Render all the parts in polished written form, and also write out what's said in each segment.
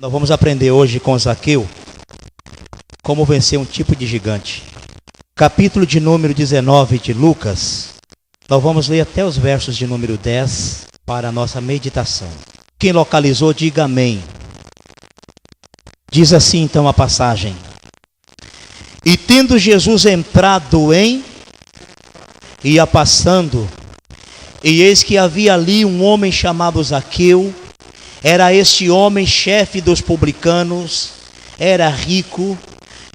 Nós vamos aprender hoje com Zaqueu como vencer um tipo de gigante. Capítulo de número 19 de Lucas. Nós vamos ler até os versos de número 10 para a nossa meditação. Quem localizou, diga amém. Diz assim então a passagem. E tendo Jesus entrado ia passando, e eis que havia ali um homem chamado Zaqueu. Era este homem chefe dos publicanos, era rico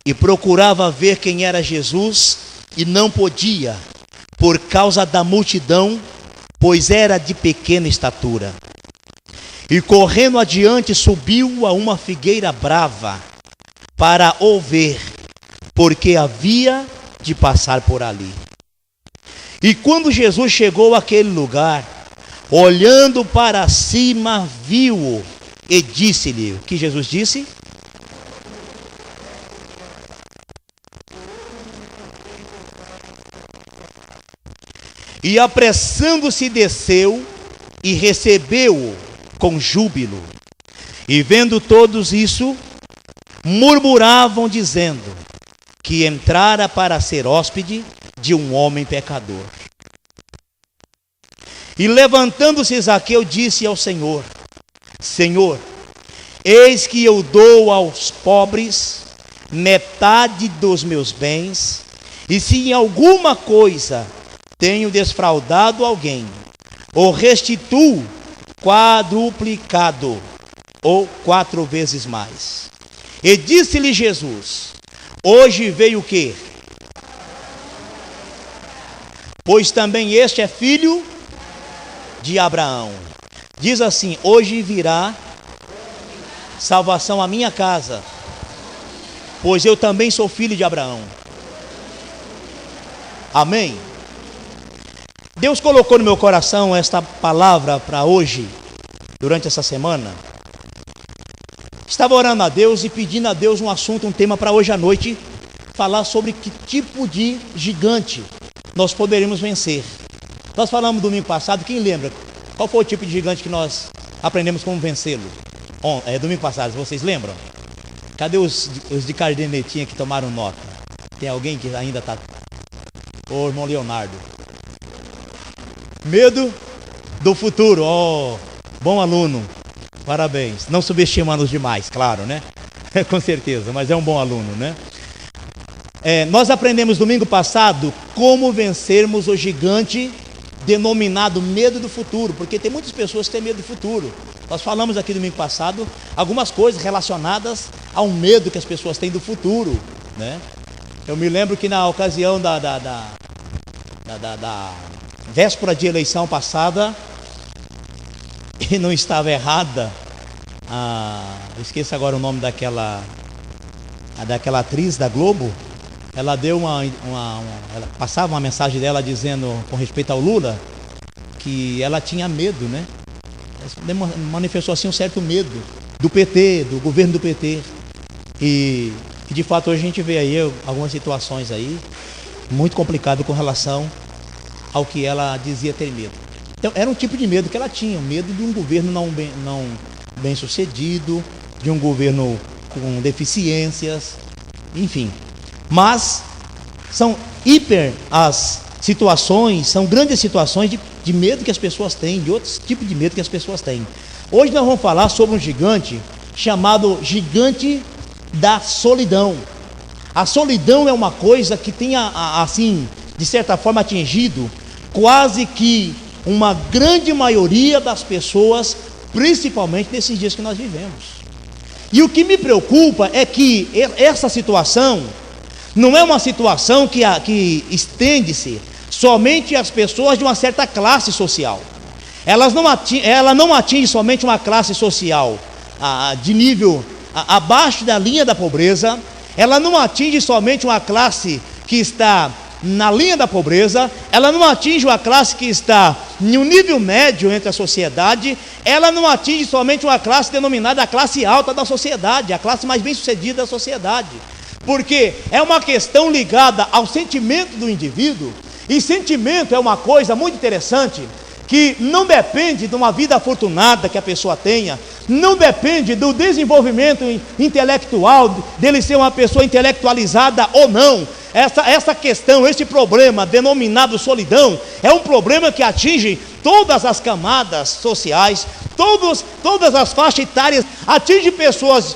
e procurava ver quem era Jesus e não podia, por causa da multidão, pois era de pequena estatura. E correndo adiante subiu a uma figueira brava para o ver, porque havia de passar por ali. E quando Jesus chegou àquele lugar, olhando para cima, viu-o e disse-lhe, o que Jesus disse? E apressando-se desceu e recebeu-o com júbilo. E vendo todos isso, murmuravam dizendo que entrara para ser hóspede de um homem pecador. E levantando-se Zaqueu disse ao Senhor: Senhor, eis que eu dou aos pobres metade dos meus bens, e se em alguma coisa tenho desfraudado alguém, o restituo quadruplicado, ou 4 vezes mais. E disse-lhe Jesus: hoje veio o quê? Pois também este é filho de Abraão. Diz assim: hoje virá salvação à minha casa, pois eu também sou filho de Abraão. Amém? Deus colocou no meu coração esta palavra para hoje, durante essa semana. Estava orando a Deus e pedindo a Deus um assunto, um tema para hoje à noite, falar sobre que tipo de gigante nós poderíamos vencer. Nós falamos domingo passado, quem lembra? Qual foi o tipo de gigante que nós aprendemos como vencê-lo? Domingo passado, vocês lembram? Cadê os de cardenetinha que tomaram nota? Tem alguém que ainda está? Ô irmão Leonardo. Medo do futuro. Bom aluno. Parabéns. Não subestimando os demais, claro, né? Com certeza, mas é um bom aluno, né? Nós aprendemos domingo passado como vencermos o gigante denominado medo do futuro, porque tem muitas pessoas que têm medo do futuro. Nós falamos aqui domingo passado algumas coisas relacionadas ao medo que as pessoas têm do futuro, né? Eu me lembro que na ocasião da véspera de eleição passada, e não estava errada, eu esqueço agora o nome daquela atriz da Globo. Ela deu ela passava uma mensagem dela dizendo, com respeito ao Lula, que ela tinha medo, né? Ela manifestou assim um certo medo do PT, do governo do PT. E de fato hoje a gente vê aí algumas situações aí muito complicadas com relação ao que ela dizia ter medo. Então era um tipo de medo que ela tinha, medo de um governo não bem sucedido, de um governo com deficiências, enfim. Mas são as situações, são grandes situações de medo que as pessoas têm, de outros tipos de medo que as pessoas têm. Hoje nós vamos falar sobre um gigante chamado gigante da solidão. A solidão é uma coisa que tem, assim, de certa forma atingido quase que uma grande maioria das pessoas, principalmente nesses dias que nós vivemos. E o que me preocupa é que essa situação não é uma situação que estende-se somente às pessoas de uma certa classe social. Ela não atinge somente uma classe social de nível abaixo da linha da pobreza. Ela não atinge somente uma classe que está na linha da pobreza. Ela não atinge uma classe que está em um nível médio entre a sociedade. Ela não atinge somente uma classe denominada a classe alta da sociedade, a classe mais bem sucedida da sociedade. Porque é uma questão ligada ao sentimento do indivíduo, e sentimento é uma coisa muito interessante, que não depende de uma vida afortunada que a pessoa tenha, não depende do desenvolvimento intelectual, dele ser uma pessoa intelectualizada ou não. Essa questão, esse problema denominado solidão, é um problema que atinge todas as camadas sociais, todas as faixas etárias, atinge pessoas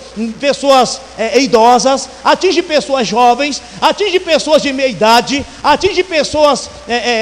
idosas, atinge pessoas jovens, atinge pessoas de meia idade, atinge pessoas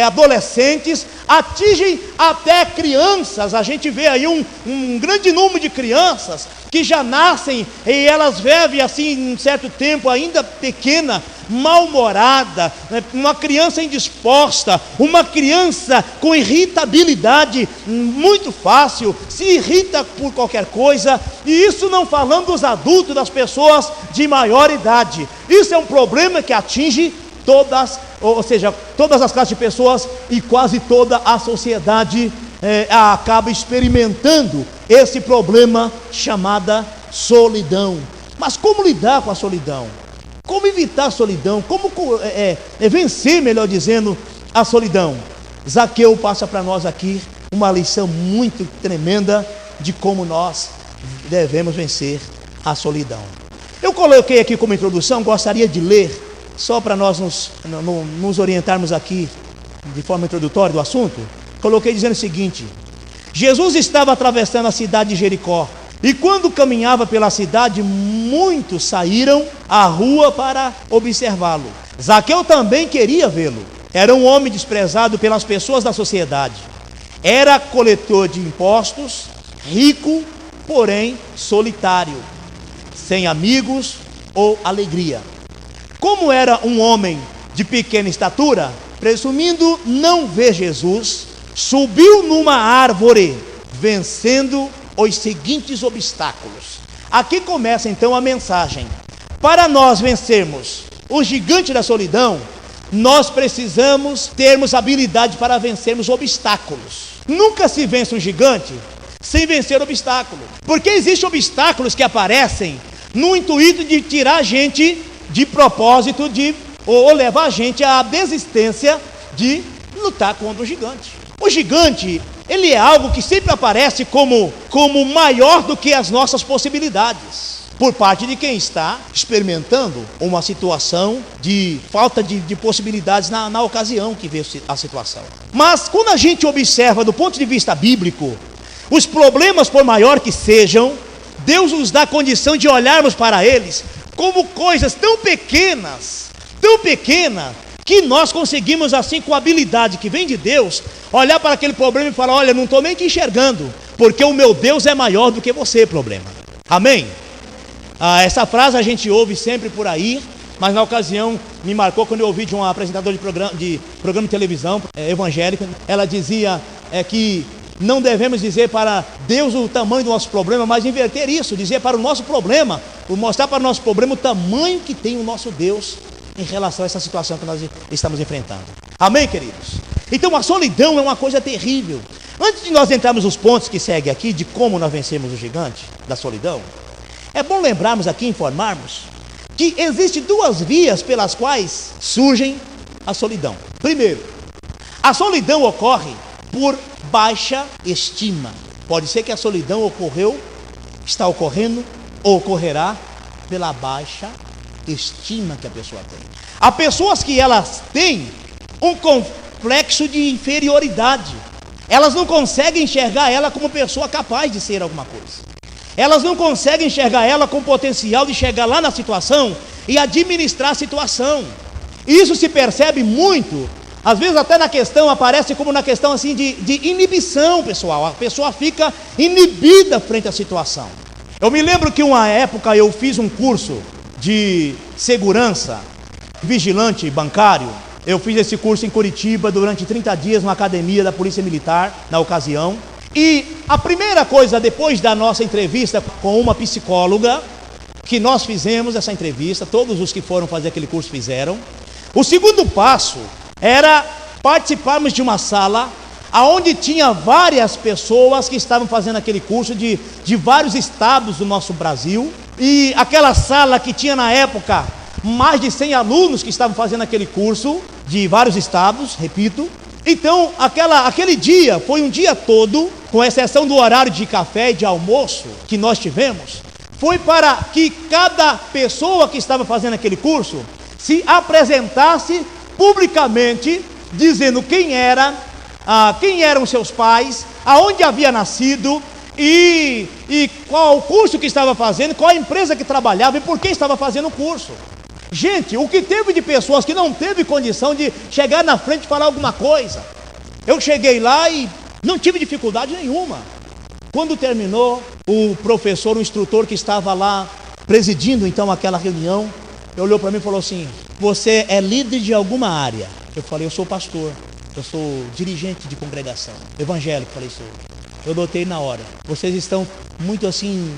adolescentes, atinge até crianças. A gente vê aí um grande número de crianças que já nascem e elas vivem assim, um certo tempo ainda pequena, mal-humorada, uma criança indisposta, uma criança com irritabilidade muito fácil, se irrita por qualquer coisa, e isso não falando dos adultos, das pessoas de maior idade. Isso é um problema que atinge todas as classes de pessoas, e quase toda a sociedade acaba experimentando esse problema chamada solidão. Mas como lidar com a solidão? Como evitar a solidão? Como vencer, melhor dizendo, a solidão? Zaqueu passa para nós aqui uma lição muito tremenda de como nós devemos vencer a solidão. Eu coloquei aqui como introdução, gostaria de ler, só para nós nos orientarmos aqui de forma introdutória do assunto. Coloquei dizendo o seguinte: Jesus estava atravessando a cidade de Jericó, e quando caminhava pela cidade, muitos saíram à rua para observá-lo. Zaqueu também queria vê-lo. Era um homem desprezado pelas pessoas da sociedade. Era coletor de impostos, rico, porém solitário, sem amigos ou alegria. Como era um homem de pequena estatura, presumindo não ver Jesus, subiu numa árvore, vencendo os seguintes obstáculos. Aqui começa então a mensagem. Para nós vencermos o gigante da solidão, nós precisamos termos habilidade para vencermos obstáculos. Nunca se vence um gigante sem vencer obstáculo, porque existem obstáculos que aparecem no intuito de tirar a gente de propósito, ou levar a gente à desistência de lutar contra o gigante. O gigante, ele é algo que sempre aparece como maior do que as nossas possibilidades, por parte de quem está experimentando uma situação de falta de possibilidades na ocasião que vê a situação. Mas quando a gente observa do ponto de vista bíblico, os problemas, por maior que sejam, Deus nos dá a condição de olharmos para eles como coisas tão pequenas, que nós conseguimos, assim, com a habilidade que vem de Deus, olhar para aquele problema e falar: olha, não estou nem te enxergando, porque o meu Deus é maior do que você, problema. Amém? Essa frase a gente ouve sempre por aí, mas na ocasião me marcou quando eu ouvi de uma apresentadora de programa de televisão evangélica. Ela dizia que não devemos dizer para Deus o tamanho do nosso problema, mas inverter isso, dizer para o nosso problema, mostrar para o nosso problema o tamanho que tem o nosso Deus em relação a essa situação que nós estamos enfrentando. Amém, queridos? Então a solidão é uma coisa terrível. Antes de nós entrarmos nos pontos que seguem aqui, de como nós vencemos o gigante da solidão, é bom lembrarmos aqui, informarmos, que existem duas vias pelas quais surgem a solidão. Primeiro, a solidão ocorre por baixa estima. Pode ser que a solidão está ocorrendo ou ocorrerá pela baixa estima que a pessoa tem. Há pessoas que elas têm um complexo de inferioridade. Elas não conseguem enxergar ela como pessoa capaz de ser alguma coisa. Elas não conseguem enxergar ela com potencial de chegar lá na situação e administrar a situação. Isso se percebe muito. Às vezes até na questão, aparece como na questão assim de inibição, pessoal. A pessoa fica inibida frente à situação. Eu me lembro que uma época eu fiz um curso de segurança, vigilante bancário. Eu fiz esse curso em Curitiba durante 30 dias numa academia da Polícia Militar, na ocasião. E a primeira coisa, depois da nossa entrevista com uma psicóloga, que nós fizemos essa entrevista, todos os que foram fazer aquele curso fizeram. O segundo passo era participarmos de uma sala onde tinha várias pessoas que estavam fazendo aquele curso de vários estados do nosso Brasil. E aquela sala que tinha na época mais de 100 alunos que estavam fazendo aquele curso de vários estados, repito. Então, aquele dia foi um dia todo, com exceção do horário de café e de almoço que nós tivemos, foi para que cada pessoa que estava fazendo aquele curso se apresentasse publicamente, dizendo quem era, quem eram seus pais, aonde havia nascido e qual o curso que estava fazendo, qual a empresa que trabalhava e por que estava fazendo o curso. Gente, o que teve de pessoas que não teve condição de chegar na frente e falar alguma coisa. Eu cheguei lá e não tive dificuldade nenhuma. Quando terminou, o professor, o instrutor que estava lá presidindo então aquela reunião, olhou para mim e falou assim: você é líder de alguma área? Eu falei: eu sou pastor, eu sou dirigente de congregação evangélico. Falei: sou. Eu notei na hora, vocês estão muito assim,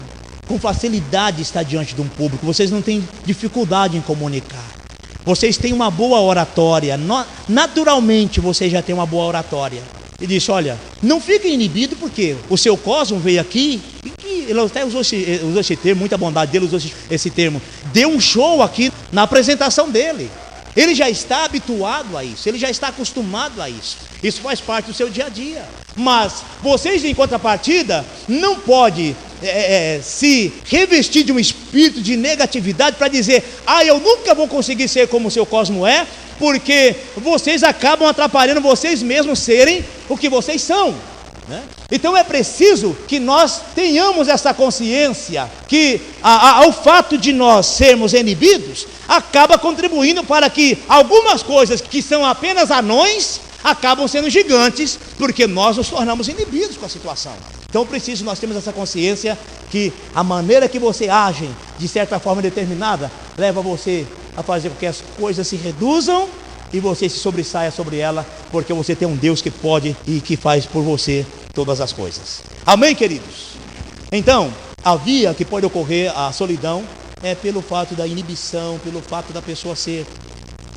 com facilidade de estar diante de um público, vocês não têm dificuldade em comunicar, vocês têm uma boa oratória, naturalmente vocês já têm uma boa oratória. E disse: olha, não fiquem inibidos, porque o seu Cosmo veio aqui, e ele até usou esse termo, muita bondade dele, usou esse termo, deu um show aqui na apresentação dele. Ele já está habituado a isso, ele já está acostumado a isso. Isso faz parte do seu dia a dia. Mas vocês, em contrapartida, não podem se revestir de um espírito de negatividade para dizer: eu nunca vou conseguir ser como o seu Cosmo é, porque vocês acabam atrapalhando vocês mesmos serem o que vocês são, né? Então é preciso que nós tenhamos essa consciência que o fato de nós sermos inibidos acaba contribuindo para que algumas coisas que são apenas anões acabam sendo gigantes, porque nós nos tornamos inibidos com a situação. Então nós temos essa consciência que a maneira que você age de certa forma determinada leva você a fazer com que as coisas se reduzam e você se sobressaia sobre ela, porque você tem um Deus que pode e que faz por você todas as coisas. Amém, queridos? Então, a via que pode ocorrer a solidão é pelo fato da inibição, pelo fato da pessoa ser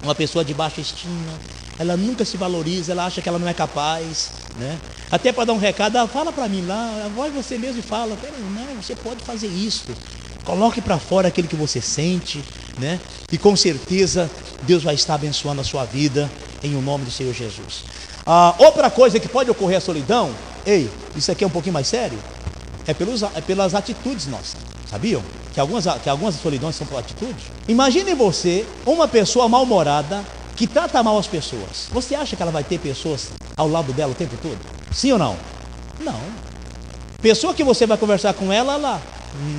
uma pessoa de baixa estima, ela nunca se valoriza, ela acha que ela não é capaz, né? Até para dar um recado: fala para mim lá, vai você mesmo e fala: não, você pode fazer isso, coloque para fora aquilo que você sente, né? E com certeza Deus vai estar abençoando a sua vida, em o nome do Senhor Jesus. Outra coisa que pode ocorrer a solidão, isso aqui é um pouquinho mais sério, é pelas atitudes nossas. Sabiam que algumas solidões são por atitude? Imagine você, uma pessoa mal-humorada, que trata mal as pessoas. Você acha que ela vai ter pessoas ao lado dela o tempo todo? Sim ou não? Não. Pessoa que você vai conversar com ela,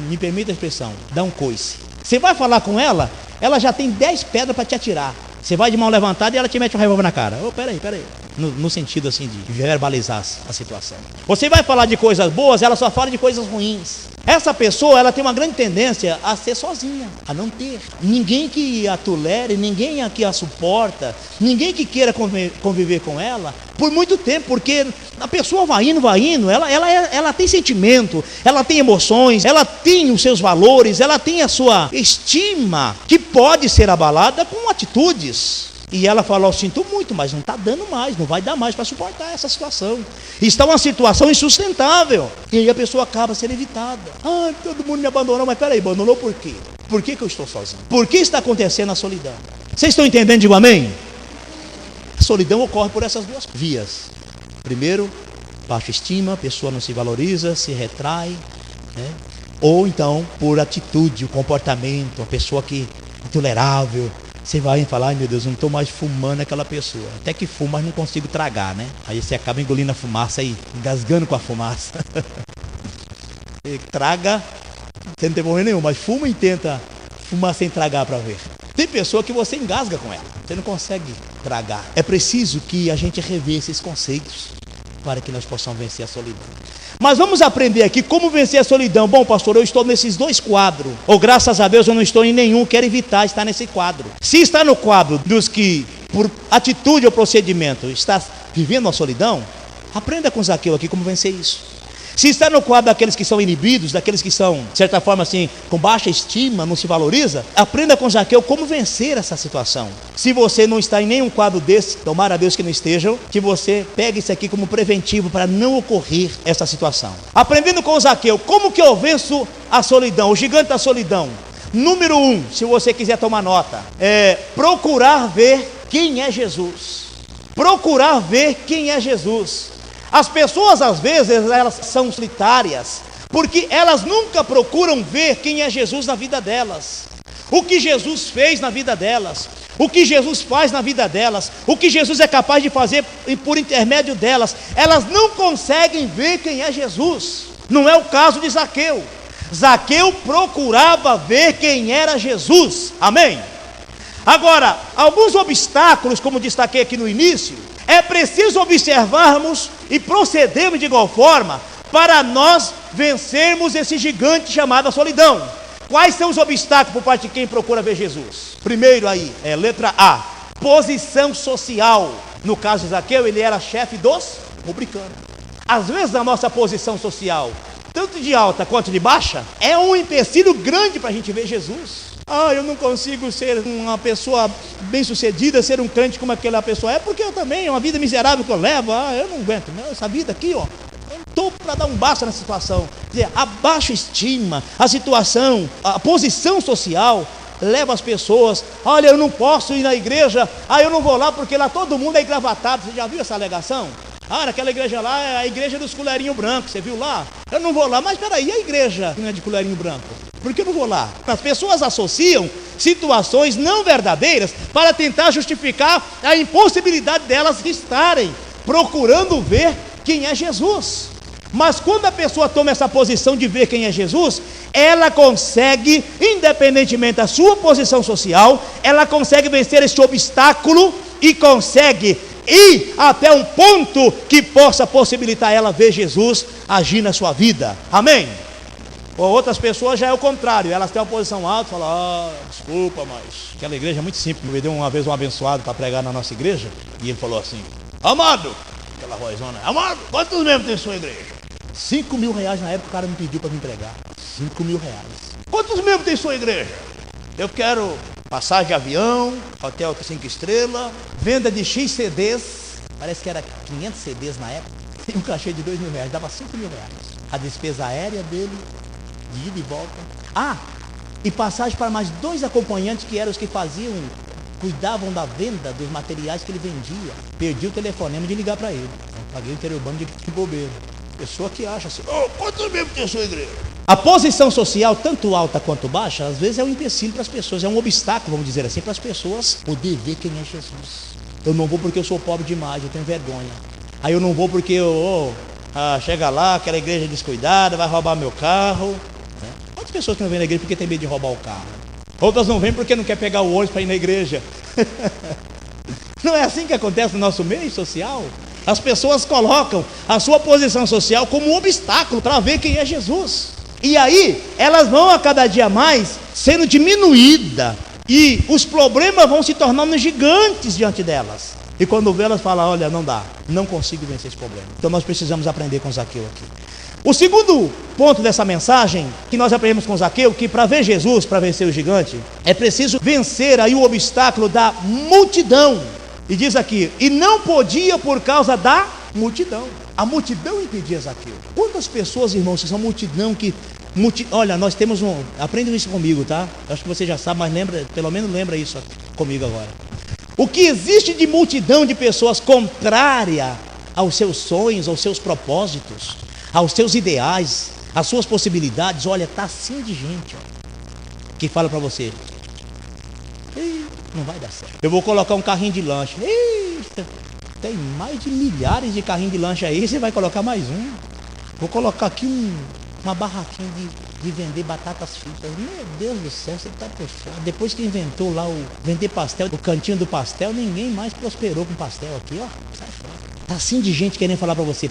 me permita a expressão, dá um coice. Você vai falar com ela, ela já tem 10 pedras para te atirar. Você vai de mão levantada e ela te mete um revólver na cara. Peraí. No sentido assim de verbalizar a situação. Você vai falar de coisas boas, ela só fala de coisas ruins. Essa pessoa, ela tem uma grande tendência a ser sozinha, a não ter ninguém que a tolere, ninguém que a suporta, ninguém que queira conviver com ela por muito tempo, porque a pessoa vai indo, ela tem sentimento, ela tem emoções, ela tem os seus valores, ela tem a sua estima, que pode ser abalada com atitudes. E ela fala: eu sinto muito, mas não está dando mais, não vai dar mais para suportar essa situação. Está uma situação insustentável. E aí a pessoa acaba sendo evitada. Todo mundo me abandonou, mas peraí, abandonou por quê? Por que eu estou sozinho? Por que está acontecendo a solidão? Vocês estão entendendo? Digo amém? A solidão ocorre por essas duas vias. Primeiro, baixa estima, a pessoa não se valoriza, se retrai, né? Ou então por atitude, o comportamento, a pessoa que é intolerável. Você vai falar: ai meu Deus, eu não estou mais fumando aquela pessoa. Até que fumo, mas não consigo tragar, né? Aí você acaba engolindo a fumaça e engasgando com a fumaça. Você traga, você não tem problema nenhum, mas fuma e tenta fumar sem tragar para ver. Tem pessoa que você engasga com ela, você não consegue tragar. É preciso que a gente reveja esses conceitos para que nós possamos vencer a solidão. Mas vamos aprender aqui como vencer a solidão. Bom, pastor, eu estou nesses dois quadros, ou graças a Deus eu não estou em nenhum, quero evitar estar nesse quadro. Se está no quadro dos que, por atitude ou procedimento, está vivendo a solidão, aprenda com Zaqueu aqui como vencer isso. Se está no quadro daqueles que são inibidos, daqueles que são, de certa forma assim, com baixa estima, não se valoriza, aprenda com Zaqueu como vencer essa situação. Se você não está em nenhum quadro desse, tomara a Deus que não estejam, que você pegue isso aqui como preventivo para não ocorrer essa situação. Aprendendo com Zaqueu, como que eu venço a solidão, o gigante da solidão? Número 1, se você quiser tomar nota, é procurar ver quem é Jesus. procurar ver quem é Jesus. As pessoas às vezes elas são solitárias, porque elas nunca procuram ver quem é Jesus na vida delas, o que Jesus fez na vida delas, o que Jesus faz na vida delas, o que Jesus é capaz de fazer por intermédio delas. Elas não conseguem ver quem é Jesus. Não é o caso de Zaqueu. Zaqueu procurava ver quem era Jesus. Amém? Agora, alguns obstáculos, como destaquei aqui no início, é preciso observarmos e procedermos de igual forma para nós vencermos esse gigante chamado a solidão. Quais são os obstáculos por parte de quem procura ver Jesus? Primeiro aí, letra A, posição social. No caso de Zaqueu, ele era chefe dos publicanos. Às vezes a nossa posição social, tanto de alta quanto de baixa, é um empecilho grande para a gente ver Jesus. Eu não consigo ser uma pessoa bem sucedida, ser um crente como aquela pessoa é, porque eu também, uma vida miserável que eu levo, eu não aguento, essa vida aqui, eu não estou para dar um basta nessa situação. Quer dizer, a baixa estima, a situação, a posição social leva as pessoas, olha, eu não posso ir na igreja, eu não vou lá porque lá todo mundo é engravatado. Você já viu essa alegação? Naquela igreja lá é a igreja dos colherinhos brancos, você viu lá? Eu não vou lá, mas peraí, e a igreja que não é de colherinho branco? Por que eu não vou lá? As pessoas associam situações não verdadeiras para tentar justificar a impossibilidade delas de estarem procurando ver quem é Jesus. Mas quando a pessoa toma essa posição de ver quem é Jesus, ela consegue, independentemente da sua posição social, ela consegue vencer este obstáculo e consegue ir até um ponto que possa possibilitar ela ver Jesus agir na sua vida. Amém? Ou outras pessoas já é o contrário, elas têm uma posição alta e falam, desculpa, mas aquela igreja é muito simples. Me deu uma vez um abençoado para pregar na nossa igreja, e ele falou assim, amado, aquela vozona, amado, quantos membros tem sua igreja? 5 mil reais na época o cara me pediu para me pregar. 5 mil reais. Quantos membros tem sua igreja? Eu quero passagem de avião, hotel 5 estrelas, venda de X CDs, parece que era 500 CDs na época, e um cachê de 2 mil reais, dava 5 mil reais. A despesa aérea dele, de ida e volta. E passagem para mais 2 acompanhantes que eram os que cuidavam da venda dos materiais que ele vendia. Perdi o telefonema de ligar para ele. Paguei o interurbano de bobeira. Pessoa que acha assim, quantos membros tem a sua igreja? A posição social, tanto alta quanto baixa, às vezes é um empecilho para as pessoas, é um obstáculo, vamos dizer assim, para as pessoas poder ver quem é Jesus. Eu não vou porque eu sou pobre demais, eu tenho vergonha. Aí eu não vou porque chega lá, aquela igreja descuidada, vai roubar meu carro. Quantas pessoas que não vêm na igreja porque tem medo de roubar o carro? Outras não vêm porque não quer pegar o ônibus para ir na igreja. Não é assim que acontece no nosso meio social? As pessoas colocam a sua posição social como um obstáculo para ver quem é Jesus. E aí, elas vão a cada dia mais sendo diminuídas. E os problemas vão se tornando gigantes diante delas. E quando vê, elas falam, olha, não dá, não consigo vencer esse problema. Então nós precisamos aprender com Zaqueu aqui. O segundo ponto dessa mensagem, que nós aprendemos com Zaqueu, que para ver Jesus, para vencer o gigante, é preciso vencer aí o obstáculo da multidão. E diz aqui, e não podia por causa da multidão. A multidão impedia Zaqueu. Quantas pessoas, irmãos, que são multidão que... Olha, nós temos aprendam isso comigo, tá? Acho que você já sabe, mas pelo menos lembra isso comigo agora. O que existe de multidão de pessoas contrária aos seus sonhos, aos seus propósitos, aos seus ideais, às suas possibilidades, olha, tá assim de gente, que fala para você, não vai dar certo. Eu vou colocar um carrinho de lanche. Tem mais de milhares de carrinhos de lanche aí, você vai colocar mais um. Vou colocar aqui uma barraquinha de vender batatas fritas. Meu Deus do céu, você está por fora. Depois que inventou lá o vender pastel, o cantinho do pastel, ninguém mais prosperou com pastel aqui, sai fora. Tá assim de gente querendo falar para você,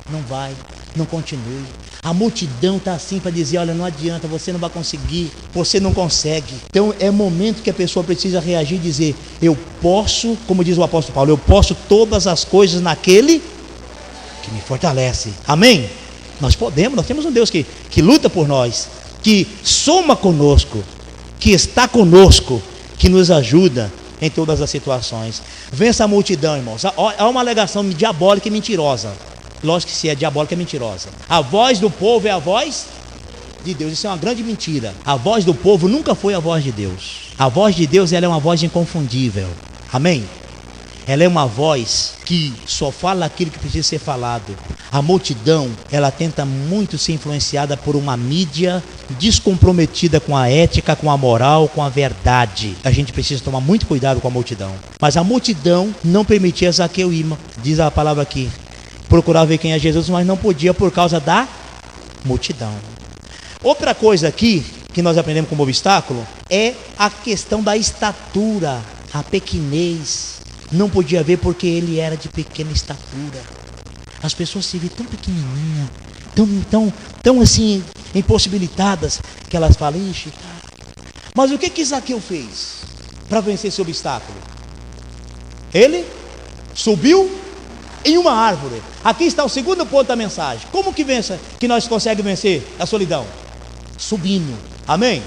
não vai, não continue. A multidão está assim para dizer, olha, não adianta, você não vai conseguir, você não consegue. Então é momento que a pessoa precisa reagir e dizer, eu posso, como diz o apóstolo Paulo, eu posso todas as coisas naquele que me fortalece. Amém? Nós podemos, nós temos um Deus que luta por nós, que soma conosco, que está conosco, que nos ajuda em todas as situações. Vença a multidão, irmãos. Há uma alegação diabólica e mentirosa. Lógico que se é diabólica é mentirosa. A voz do povo é a voz de Deus. Isso é uma grande mentira. A voz do povo nunca foi a voz de Deus. A voz de Deus, ela é uma voz inconfundível. Amém? ela é uma voz que só fala aquilo que precisa ser falado. A multidão, ela tenta muito ser influenciada por uma mídia descomprometida com a ética, com a moral, com a verdade. A gente precisa tomar muito cuidado com a multidão. Mas a multidão não permitia Zaqueu ir, diz a palavra aqui. Procurar ver quem é Jesus, mas não podia por causa da multidão. Outra coisa aqui que nós aprendemos como obstáculo é a questão da estatura, a pequenez. Não podia ver porque ele era de pequena estatura. As pessoas se viam tão pequenininhas, tão assim, impossibilitadas, que elas falam, ixi, mas o que Zaqueu fez para vencer esse obstáculo? Ele subiu em uma árvore. Aqui está o segundo ponto da mensagem. Como que nós conseguimos vencer a solidão? Subindo. Amém?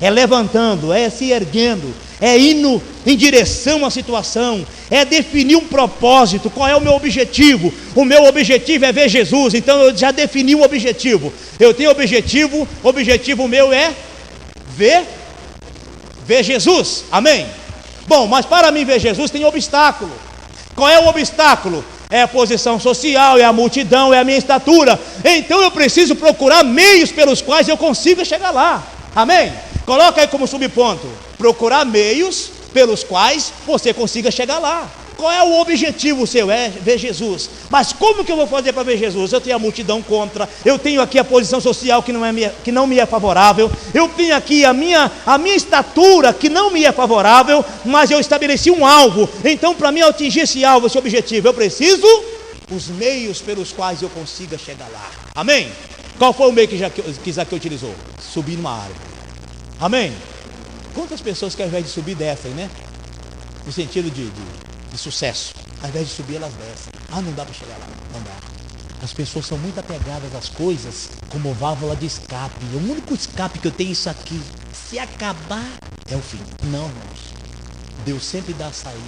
É levantando, é se erguendo, é indo em direção à situação, é definir um propósito. Qual é o meu objetivo? O meu objetivo é ver Jesus. Então eu já defini um objetivo. Eu tenho objetivo, o objetivo meu é ver Jesus. Amém? Bom, mas para mim ver Jesus tem obstáculo. Qual é o obstáculo? É a posição social, é a multidão, é a minha estatura. Então eu preciso procurar meios pelos quais eu consiga chegar lá. Amém? Coloca aí como subponto: procurar meios pelos quais você consiga chegar lá. Qual é o objetivo seu? É ver Jesus. Mas como que eu vou fazer para ver Jesus? Eu tenho a multidão contra, eu tenho aqui a posição social que não me é favorável, eu tenho aqui a minha estatura que não me é favorável, mas eu estabeleci um alvo. Então, para mim atingir esse alvo, esse objetivo, eu preciso os meios pelos quais eu consiga chegar lá. Amém? Qual foi o meio que Zaqueu utilizou? Subir numa árvore. Amém? Quantas pessoas que ao invés de subir descem, né? No sentido de sucesso. Ao invés de subir, elas descem. Não dá para chegar lá. Não dá. As pessoas são muito apegadas às coisas como válvula de escape. O único escape que eu tenho é isso aqui. Se acabar, é o fim. Não, irmãos. Deus sempre dá a saída.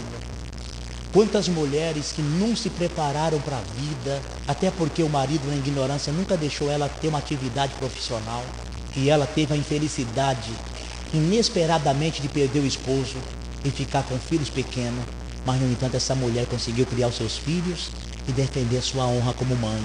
Quantas mulheres que não se prepararam para a vida, até porque o marido, na ignorância, nunca deixou ela ter uma atividade profissional, e ela teve a infelicidade, inesperadamente, de perder o esposo e ficar com filhos pequenos. Mas, no entanto, essa mulher conseguiu criar os seus filhos e defender sua honra como mãe.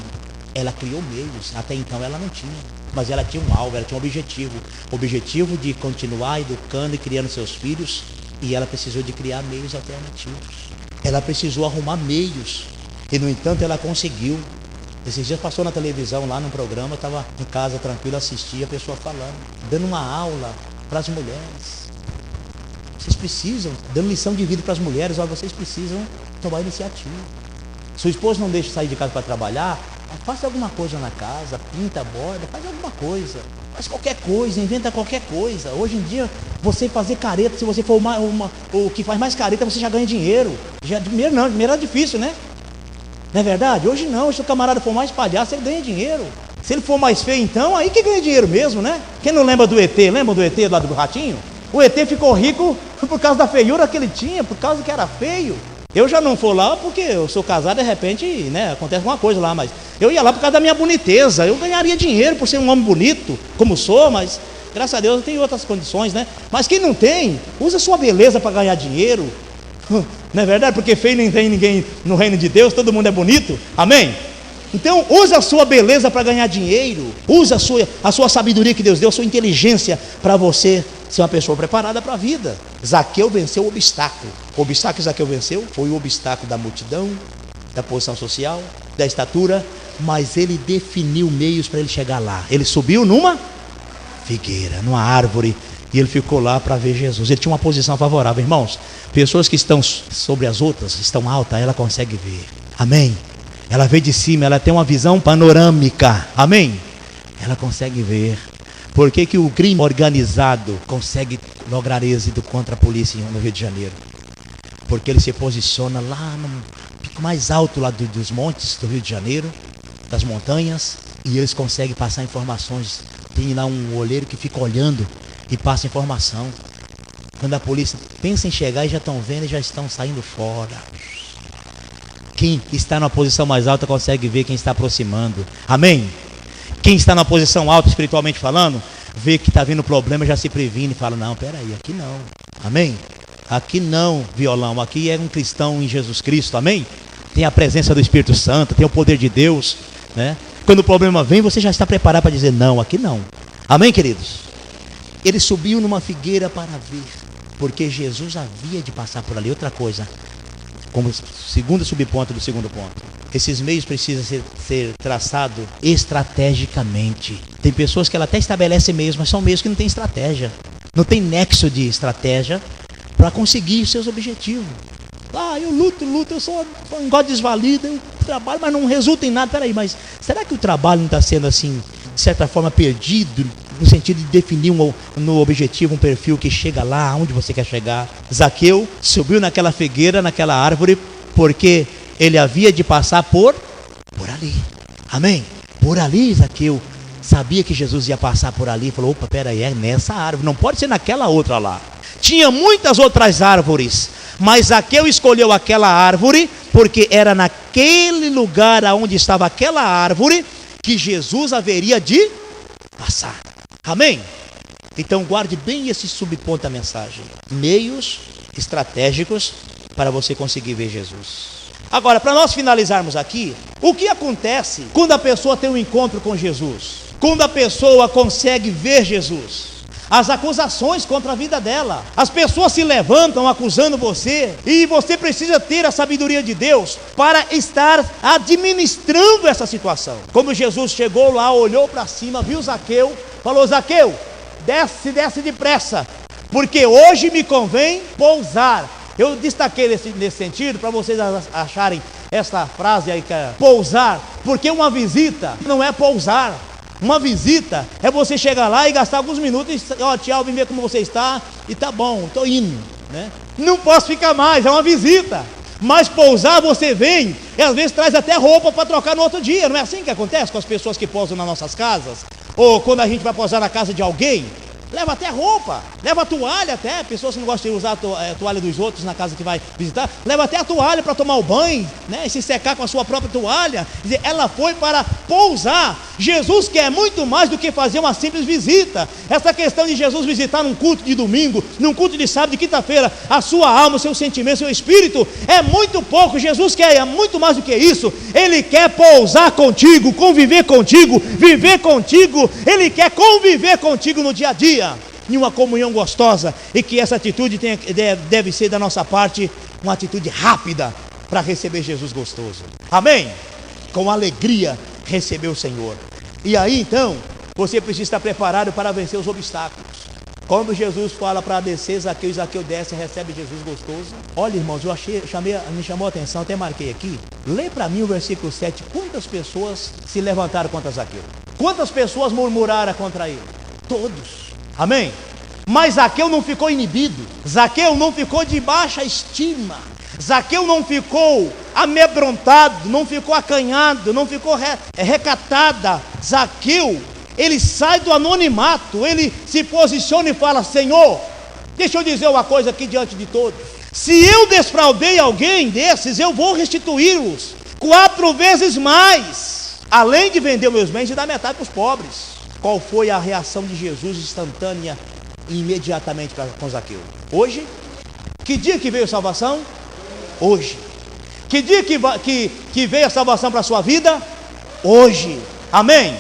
Ela criou meios, até então ela não tinha, mas ela tinha um alvo, ela tinha um objetivo. O objetivo de continuar educando e criando seus filhos, e ela precisou de criar meios alternativos. Ela precisou arrumar meios, e, no entanto, ela conseguiu. Esses dias passou na televisão, lá no programa, eu estava em casa tranquilo, assistia a pessoa falando, dando uma aula para as mulheres. Vocês precisam, dando lição de vida para as mulheres, vocês precisam tomar iniciativa. Sua esposa não deixa sair de casa para trabalhar, faça alguma coisa na casa, pinta, borda, faz alguma coisa. Faz qualquer coisa, inventa qualquer coisa. Hoje em dia, você fazer careta, se você for o que faz mais careta, você já ganha dinheiro. Dinheiro era difícil, né? Não é verdade? Hoje não, se o camarada for mais palhaço, ele ganha dinheiro. Se ele for mais feio, então, aí que ganha dinheiro mesmo, né? Quem não lembra do ET? Lembra do ET lá do ratinho? O ET ficou rico por causa da feiura que ele tinha, por causa que era feio. Eu já não vou lá porque eu sou casado, de repente, né, acontece alguma coisa lá, mas eu ia lá por causa da minha boniteza. Eu ganharia dinheiro por ser um homem bonito, como sou, mas graças a Deus eu tenho outras condições, né? Mas quem não tem, usa sua beleza para ganhar dinheiro. Não é verdade? Porque feio não tem ninguém no reino de Deus, todo mundo é bonito. Amém? Então, usa a sua beleza para ganhar dinheiro. Usa a sua sabedoria que Deus deu, a sua inteligência para você ser uma pessoa preparada para a vida. Zaqueu venceu o obstáculo. O obstáculo que Zaqueu venceu foi o obstáculo da multidão, da posição social, da estatura, mas ele definiu meios para ele chegar lá. Ele subiu numa figueira, numa árvore, e ele ficou lá para ver Jesus. Ele tinha uma posição favorável, irmãos. Pessoas que estão sobre as outras, estão altas, ela consegue ver. Amém? Ela vê de cima, ela tem uma visão panorâmica. Amém? Ela consegue ver. Por que que o crime organizado consegue lograr êxito contra a polícia no Rio de Janeiro? Porque ele se posiciona lá no pico mais alto lá dos montes do Rio de Janeiro, das montanhas, e eles conseguem passar informações. Tem lá um olheiro que fica olhando e passa informação. Quando a polícia pensa em chegar, e já estão vendo e já estão saindo fora. Quem está na posição mais alta consegue ver quem está aproximando. Amém? Quem está na posição alta, espiritualmente falando, vê que está vindo problema, já se previne e fala, não, peraí, aqui não. Amém? Aqui não, violão, aqui é um cristão em Jesus Cristo, amém? Tem a presença do Espírito Santo, tem o poder de Deus, né? Quando o problema vem, você já está preparado para dizer não, aqui não. Amém, queridos? Ele subiu numa figueira para ver, porque Jesus havia de passar por ali. Outra coisa, como segundo subponto do segundo ponto, esses meios precisam ser traçados estrategicamente. Tem pessoas que ela até estabelece meios, mas são meios que não têm estratégia, não tem nexo de estratégia para conseguir seus objetivos. Eu luto, eu sou um igual desvalido, eu trabalho, mas não resulta em nada. Peraí, mas será que o trabalho não está sendo assim, de certa forma, perdido, no sentido de definir no objetivo um perfil que chega lá onde você quer chegar? Zaqueu subiu naquela figueira, naquela árvore, porque ele havia de passar por ali. Amém? Por ali, Zaqueu sabia que Jesus ia passar por ali. Falou, opa, peraí, é nessa árvore, não pode ser naquela outra lá. Tinha muitas outras árvores, mas Zaqueu escolheu aquela árvore, porque era naquele lugar onde estava aquela árvore que Jesus haveria de passar. Amém? Então guarde bem esse subponto da mensagem. Meios estratégicos para você conseguir ver Jesus. Agora, para nós finalizarmos aqui, o que acontece quando a pessoa tem um encontro com Jesus? Quando a pessoa consegue ver Jesus? As acusações contra a vida dela, as pessoas se levantam acusando você, e você precisa ter a sabedoria de Deus para estar administrando essa situação. Como Jesus chegou lá, olhou para cima, viu Zaqueu, falou, Zaqueu, desce depressa, porque hoje me convém pousar. Eu destaquei nesse sentido, para vocês acharem essa frase aí, que é pousar, porque uma visita não é pousar. Uma visita é você chegar lá e gastar alguns minutos e, tchau, vim ver como você está, e tá bom, estou indo, né? Não posso ficar mais, é uma visita. Mas pousar, você vem e às vezes traz até roupa para trocar no outro dia. Não é assim que acontece com as pessoas que pousam nas nossas casas? Ou quando a gente vai pousar na casa de alguém, leva até roupa, leva toalha até. Pessoas que não gostam de usar a toalha dos outros na casa que vai visitar, leva até a toalha para tomar o banho, né? E se secar com a sua própria toalha. Quer dizer, ela foi para pousar. Jesus quer muito mais do que fazer uma simples visita. Essa questão de Jesus visitar num culto de domingo, num culto de sábado, de quinta-feira, a sua alma, o seu sentimento, o seu espírito, é muito pouco. Jesus quer muito mais do que isso. Ele quer pousar contigo, conviver contigo, viver contigo. Ele quer conviver contigo no dia a dia, em uma comunhão gostosa, e que essa atitude deve ser da nossa parte uma atitude rápida para receber Jesus gostoso. Amém? Com alegria receber o Senhor. E aí então você precisa estar preparado para vencer os obstáculos. Quando Jesus fala para descer, Zaqueu desce e recebe Jesus gostoso. Olha, irmãos, me chamou a atenção, até marquei aqui. Lê para mim o versículo 7. Quantas pessoas se levantaram contra Zaqueu? Quantas pessoas murmuraram contra ele? Todos. Amém? Mas Zaqueu não ficou inibido. Zaqueu não ficou de baixa estima. Zaqueu não ficou amedrontado, não ficou acanhado, não ficou recatada. Zaqueu, ele sai do anonimato, ele se posiciona e fala, Senhor, deixa eu dizer uma coisa aqui diante de todos. Se eu defraudei alguém desses, eu vou restituí-los 4 vezes mais, além de vender meus bens e dar metade para os pobres. Qual foi a reação de Jesus instantânea e imediatamente com Zaqueu? Hoje? Que dia que veio a salvação? Hoje. Que dia que veio a salvação para a sua vida? Hoje. Amém?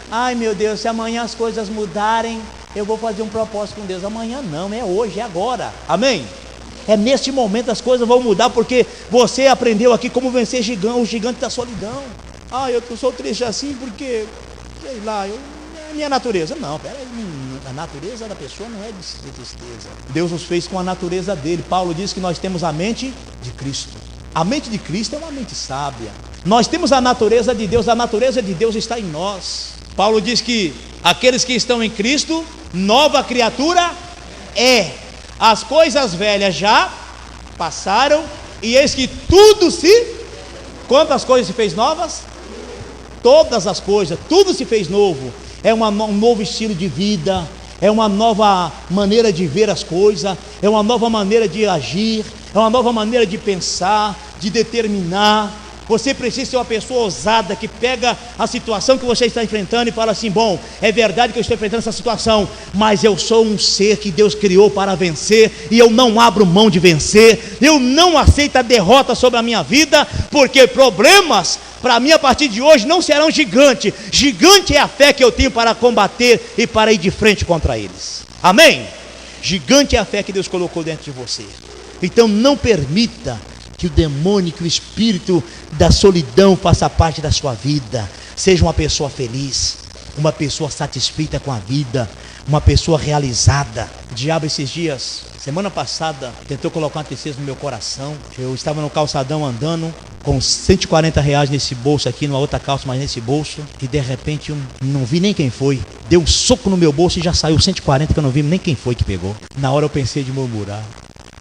Ai meu Deus, se amanhã as coisas mudarem, eu vou fazer um propósito com Deus. Amanhã não, é hoje, é agora. Amém? É neste momento as coisas vão mudar, porque você aprendeu aqui como vencer o gigante da solidão. Eu sou triste assim porque, sei lá, é minha natureza. Não, peraí, a natureza da pessoa não é de tristeza. Deus nos fez com a natureza dele. Paulo diz que nós temos a mente de Cristo. A mente de Cristo é uma mente sábia. Nós temos a natureza de Deus está em nós. Paulo diz que aqueles que estão em Cristo, nova criatura é. As coisas velhas já passaram, e eis que tudo quantas coisas se fez novas? Todas as coisas, tudo se fez novo. É um novo estilo de vida, é uma nova maneira de ver as coisas, é uma nova maneira de agir, é uma nova maneira de pensar, de determinar. Você precisa ser uma pessoa ousada, que pega a situação que você está enfrentando e fala assim: bom, é verdade que eu estou enfrentando essa situação, mas eu sou um ser que Deus criou para vencer, e eu não abro mão de vencer. Eu não aceito a derrota sobre a minha vida, porque problemas para mim a partir de hoje não serão gigante. Gigante é a fé que eu tenho para combater e para ir de frente contra eles. Amém? Gigante é a fé que Deus colocou dentro de você. Então não permita que o demônio, que o espírito da solidão faça parte da sua vida. Seja uma pessoa feliz, uma pessoa satisfeita com a vida, uma pessoa realizada. O diabo esses dias, semana passada, tentou colocar uma tristeza no meu coração. Eu estava no calçadão andando com R$140 nesse bolso aqui, numa outra calça, mas nesse bolso, e de repente eu não vi nem quem foi. Deu um soco no meu bolso e já saiu 140, que eu não vi nem quem foi que pegou. Na hora eu pensei de murmurar: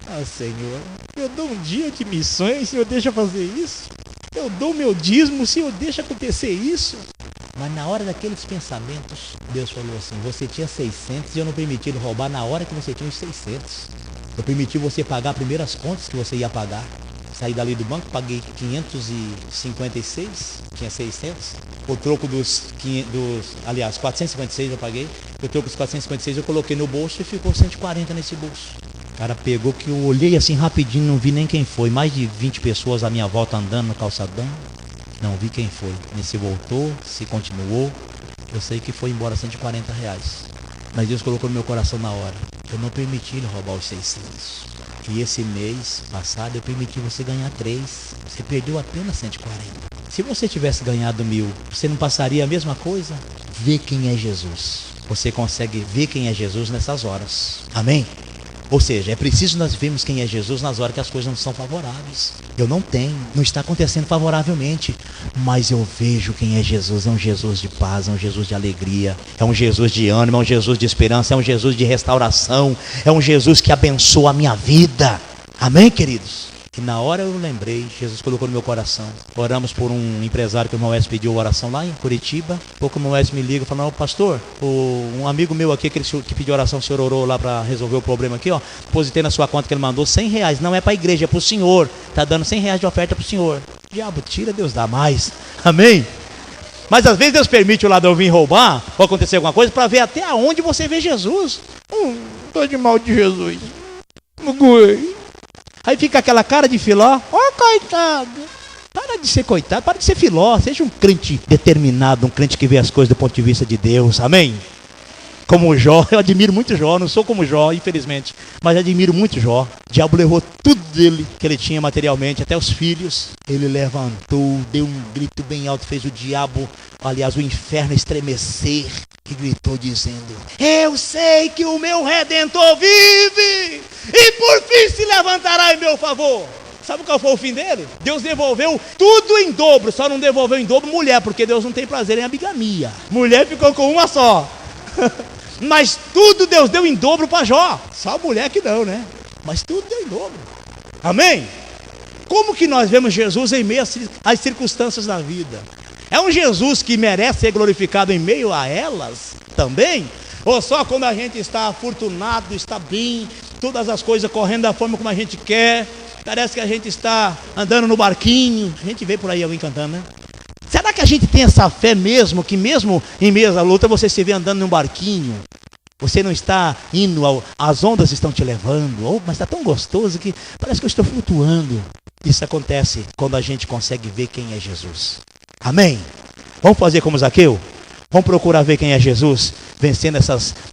ah, Senhor, eu dou um dia de missões, o Senhor deixa fazer isso? Eu dou meu dízimo, o Senhor deixa acontecer isso? Mas na hora daqueles pensamentos, Deus falou assim: você tinha 600 e eu não permiti ele roubar na hora que você tinha os 600. Eu permiti você pagar primeiro as contas que você ia pagar. Saí dali do banco, paguei 556, tinha 600. O troco aliás, 456 eu paguei. O troco dos 456 eu coloquei no bolso e ficou 140 nesse bolso. O cara pegou, que eu olhei assim rapidinho, não vi nem quem foi. Mais de 20 pessoas à minha volta andando no calçadão. Não vi quem foi. Nem se voltou, se continuou. Eu sei que foi embora R$140. Mas Deus colocou no meu coração na hora: eu não permiti ele roubar os 600. E esse mês passado eu permiti você ganhar 3. Você perdeu apenas 140. Se você tivesse ganhado 1000, você não passaria a mesma coisa? Vê quem é Jesus. Você consegue ver quem é Jesus nessas horas. Amém? Ou seja, é preciso nós vermos quem é Jesus nas horas que as coisas não são favoráveis. Eu não tenho, não está acontecendo favoravelmente, mas eu vejo quem é Jesus. É um Jesus de paz, é um Jesus de alegria, é um Jesus de ânimo, é um Jesus de esperança, é um Jesus de restauração, é um Jesus que abençoa a minha vida. Amém, queridos? E na hora eu lembrei, Jesus colocou no meu coração. Oramos por um empresário que o irmão Wes pediu oração lá em Curitiba. Pouco o irmão Wes me liga, falando: pastor, um amigo meu aqui que pediu oração, o senhor orou lá para resolver o problema aqui, ó. Depositei na sua conta que ele mandou R$100, não é para a igreja, é para o senhor. Está dando R$100 de oferta para o senhor. Diabo, tira, Deus dá mais. Amém? Mas às vezes Deus permite o ladrão vir roubar, ou acontecer alguma coisa, para ver até onde você vê Jesus. Estou de mal de Jesus. Aí fica aquela cara de filó: coitado. Para de ser coitado, para de ser filó. Seja um crente determinado, um crente que vê as coisas do ponto de vista de Deus. Amém? Como Jó, eu admiro muito Jó. Não sou como Jó, infelizmente, mas admiro muito Jó. O diabo levou tudo dele que ele tinha materialmente, até os filhos. Ele levantou, deu um grito bem alto, fez o diabo, aliás, o inferno estremecer, e gritou dizendo: eu sei que o meu Redentor vive, e por fim se levantará em meu favor. Sabe qual foi o fim dele? Deus devolveu tudo em dobro. Só não devolveu em dobro mulher, porque Deus não tem prazer em bigamia. Mulher ficou com uma só. Mas tudo Deus deu em dobro para Jó. Só a mulher que não, né? Mas tudo deu em dobro. Amém? Como que nós vemos Jesus em meio às circunstâncias da vida? É um Jesus que merece ser glorificado em meio a elas também? Ou só quando a gente está afortunado, está bem, todas as coisas correndo da forma como a gente quer, parece que a gente está andando no barquinho? A gente vê por aí alguém cantando, né? Será que a gente tem essa fé mesmo, que mesmo em meio à luta você se vê andando num barquinho? Você não está indo, as ondas estão te levando, mas está tão gostoso que parece que eu estou flutuando. Isso acontece quando a gente consegue ver quem é Jesus. Amém? Vamos fazer como Zaqueu? Vamos procurar ver quem é Jesus, vencendo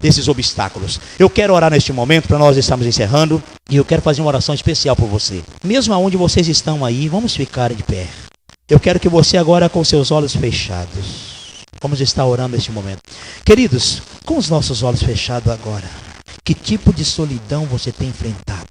esses obstáculos. Eu quero orar neste momento, para nós estarmos encerrando, e eu quero fazer uma oração especial por você. Mesmo aonde vocês estão aí, vamos ficar de pé. Eu quero que você agora, com seus olhos fechados, vamos estar orando neste momento. Queridos, com os nossos olhos fechados agora, que tipo de solidão você tem enfrentado?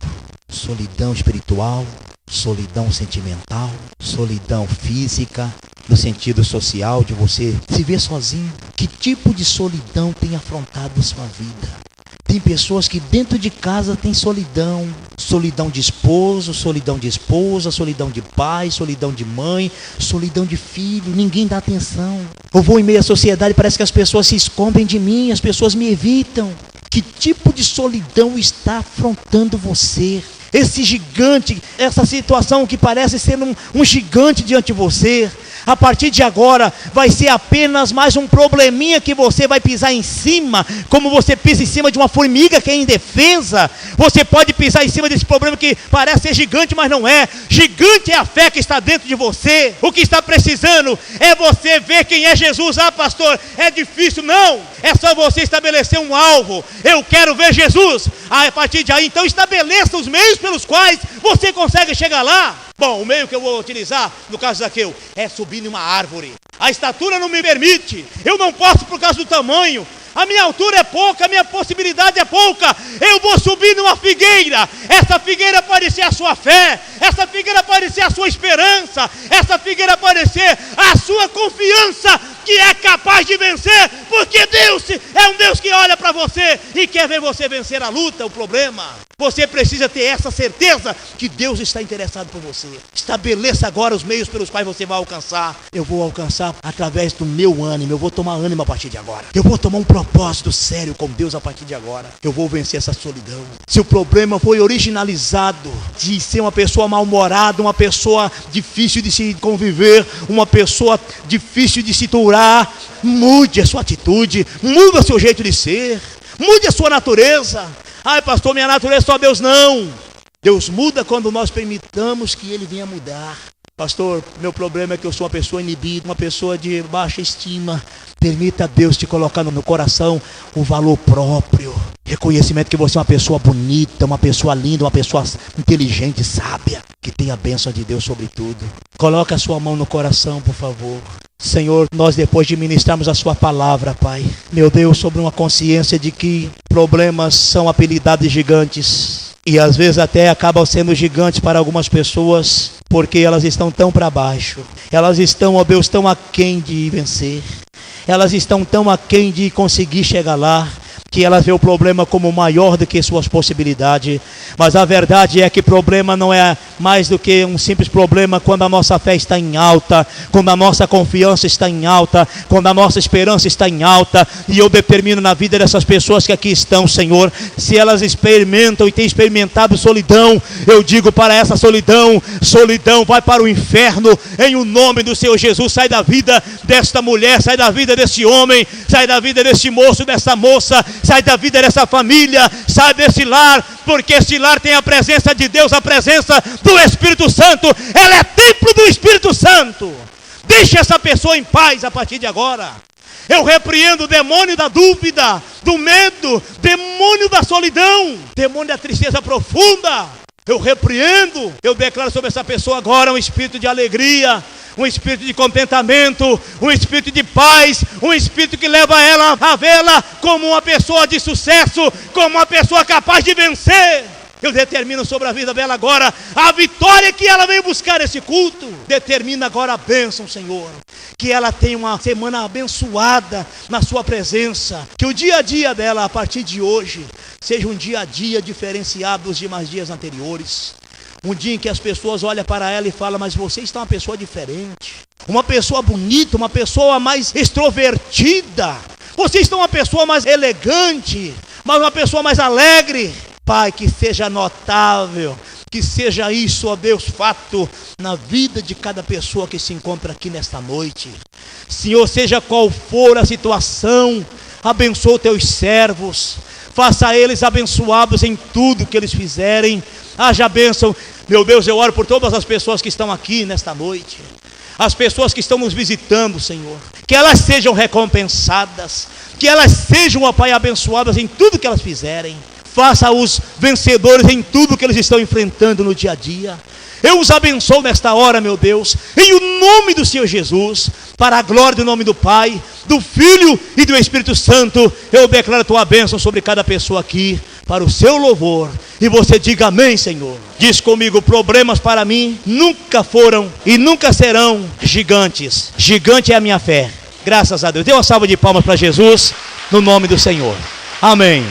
Solidão espiritual, solidão sentimental, solidão física, no sentido social, de você se ver sozinho. Que tipo de solidão tem afrontado a sua vida? Tem pessoas que dentro de casa tem solidão. Solidão de esposo, solidão de esposa, solidão de pai, solidão de mãe, solidão de filho. Ninguém dá atenção. Eu vou em meio à sociedade, parece que as pessoas se escondem de mim, as pessoas me evitam. Que tipo de solidão está afrontando você? esse gigante, essa situação que parece ser um gigante diante de você, a partir de agora vai ser apenas mais um probleminha que você vai pisar em cima, como você pisa em cima de uma formiga que é indefesa. Você pode pisar em cima desse problema que parece ser gigante, mas não é. Gigante é a fé que está dentro de você. O que está precisando é você ver quem é Jesus. Ah, pastor, é difícil. Não, é só você estabelecer um alvo. Eu quero ver Jesus. A partir de aí, então, estabeleça os meios pelos quais você consegue chegar lá. Bom, o meio que eu vou utilizar, no caso de Zaqueu, é subir em uma árvore. A estatura não me permite, eu não posso por causa do tamanho. A minha altura é pouca, a minha possibilidade é pouca. Eu vou subir numa figueira. Essa figueira pode ser a sua fé. Essa figueira pode ser a sua esperança. Essa figueira pode ser a sua confiança, que é capaz de vencer. Porque Deus é um Deus que olha para você e quer ver você vencer a luta, o problema. Você precisa ter essa certeza que Deus está interessado por você. Estabeleça agora os meios pelos quais você vai alcançar. Eu vou alcançar através do meu ânimo. Eu vou tomar ânimo a partir de agora. Eu vou tomar um propósito sério com Deus a partir de agora. Eu vou vencer essa solidão. Se o problema foi originalizado de ser uma pessoa mal-humorada, uma pessoa difícil de se conviver, uma pessoa difícil de se turar, mude a sua atitude, mude o seu jeito de ser, mude a sua natureza. Ai, pastor, minha natureza só Deus. Não. Deus muda quando nós permitamos que Ele venha mudar. Pastor, meu problema é que eu sou uma pessoa inibida, uma pessoa de baixa estima. Permita Deus te colocar no coração o valor próprio. Reconhecimento que você é uma pessoa bonita, uma pessoa linda, uma pessoa inteligente, sábia, que tem a bênção de Deus sobre tudo. Coloque a sua mão no coração, por favor. Senhor, nós depois de ministrarmos a sua palavra, Pai, meu Deus, sobre uma consciência de que problemas são apelidados de gigantes. E às vezes até acabam sendo gigantes para algumas pessoas, porque elas estão tão para baixo. Elas estão, ó Deus, tão aquém de vencer. Elas estão tão aquém de conseguir chegar lá, que elas veem o problema como maior do que suas possibilidades. Mas a verdade é que problema não é mais do que um simples problema quando a nossa fé está em alta, quando a nossa confiança está em alta, quando a nossa esperança está em alta. E eu determino na vida dessas pessoas que aqui estão, Senhor, se elas experimentam e têm experimentado solidão, eu digo para essa solidão, vai para o inferno, em o nome do Senhor Jesus. Sai da vida desta mulher, sai da vida desse homem, sai da vida desse moço, dessa moça, sai da vida dessa família, sai desse lar, porque esse lar tem a presença de Deus, a presença do Espírito Santo. Ela é templo do Espírito Santo. Deixe essa pessoa em paz a partir de agora. Eu repreendo o demônio da dúvida, do medo, demônio da solidão, demônio da tristeza profunda. Eu repreendo, eu declaro sobre essa pessoa agora um espírito de alegria, um espírito de contentamento, um espírito de paz, um espírito que leva ela a vê-la como uma pessoa de sucesso, como uma pessoa capaz de vencer. Eu determino sobre a vida dela agora a vitória que ela veio buscar nesse culto. Determina agora a bênção, Senhor. Que ela tenha uma semana abençoada na sua presença. Que o dia a dia dela, a partir de hoje, seja um dia a dia diferenciado dos demais dias anteriores. Um dia em que as pessoas olham para ela e falam: mas você está uma pessoa diferente, uma pessoa bonita, uma pessoa mais extrovertida, você está uma pessoa mais elegante, mas uma pessoa mais alegre. Pai, que seja notável, que seja isso, ó Deus, fato na vida de cada pessoa que se encontra aqui nesta noite. Senhor, seja qual for a situação, abençoa teus servos, faça eles abençoados em tudo que eles fizerem. Haja bênção. Meu Deus, eu oro por todas as pessoas que estão aqui nesta noite, as pessoas que estão nos visitando, Senhor, que elas sejam recompensadas, que elas sejam, ó Pai, abençoadas em tudo que elas fizerem. Faça-os vencedores em tudo que eles estão enfrentando no dia a dia. Eu os abençoo nesta hora, meu Deus, em o nome do Senhor Jesus, para a glória do nome do Pai, do Filho e do Espírito Santo. Eu declaro a tua bênção sobre cada pessoa aqui, para o seu louvor. E você diga amém, Senhor. Diz comigo: problemas para mim nunca foram e nunca serão gigantes. Gigante é a minha fé. Graças a Deus. Dê uma salva de palmas para Jesus, no nome do Senhor. Amém.